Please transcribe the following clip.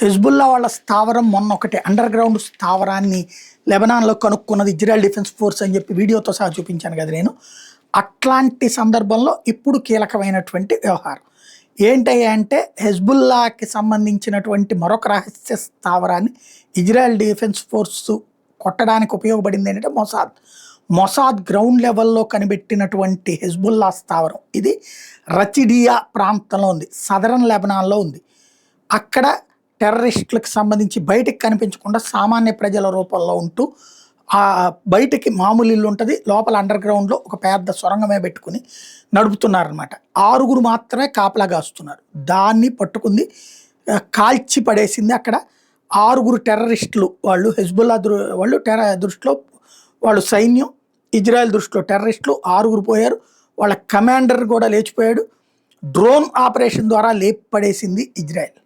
Hezbollah వాళ్ళ స్థావరం మొన్న ఒకటి అండర్ గ్రౌండ్ స్థావరాన్ని లెబనాన్లో కనుక్కున్నది ఇజ్రాయెల్ డిఫెన్స్ ఫోర్స్ అని చెప్పి వీడియోతో సహా చూపించాను కదా నేను. అట్లాంటి సందర్భంలో ఇప్పుడు కీలకమైనటువంటి వ్యవహారం ఏంటయ్యా అంటే, హెజ్బుల్లాకి సంబంధించినటువంటి మరొక రహస్య స్థావరాన్ని ఇజ్రాయెల్ డిఫెన్స్ ఫోర్స్ కొట్టడానికి ఉపయోగపడింది ఏంటంటే మొసాద్ గ్రౌండ్ లెవెల్లో కనిపెట్టినటువంటి హెజ్బుల్లా స్థావరం ఇది రచిడియా ప్రాంతంలో ఉంది, సదరన్ లెబనాన్లో ఉంది. అక్కడ టెర్రరిస్టులకు సంబంధించి బయటకు కనిపించకుండా సామాన్య ప్రజల రూపంలో ఉంటూ ఆ బయటకి మామూలు ఇల్లు ఉంటుంది, లోపల అండర్ గ్రౌండ్లో ఒక పెద్ద సొరంగమే పెట్టుకుని నడుపుతున్నారనమాట. 6 మాత్రమే కాపలా కాస్తున్నారు. దాన్ని పట్టుకుంది, కాల్చి పడేసింది. అక్కడ 6 టెర్రరిస్టులు, వాళ్ళు హెజ్బుల్లా వాళ్ళు దృష్టిలో వాళ్ళు సైన్యం, ఇజ్రాయెల్ దృష్టిలో టెర్రరిస్టులు 6 పోయారు. వాళ్ళ కమాండర్ కూడా లేచిపోయాడు. డ్రోన్ ఆపరేషన్ ద్వారా లేపి పడేసింది ఇజ్రాయెల్.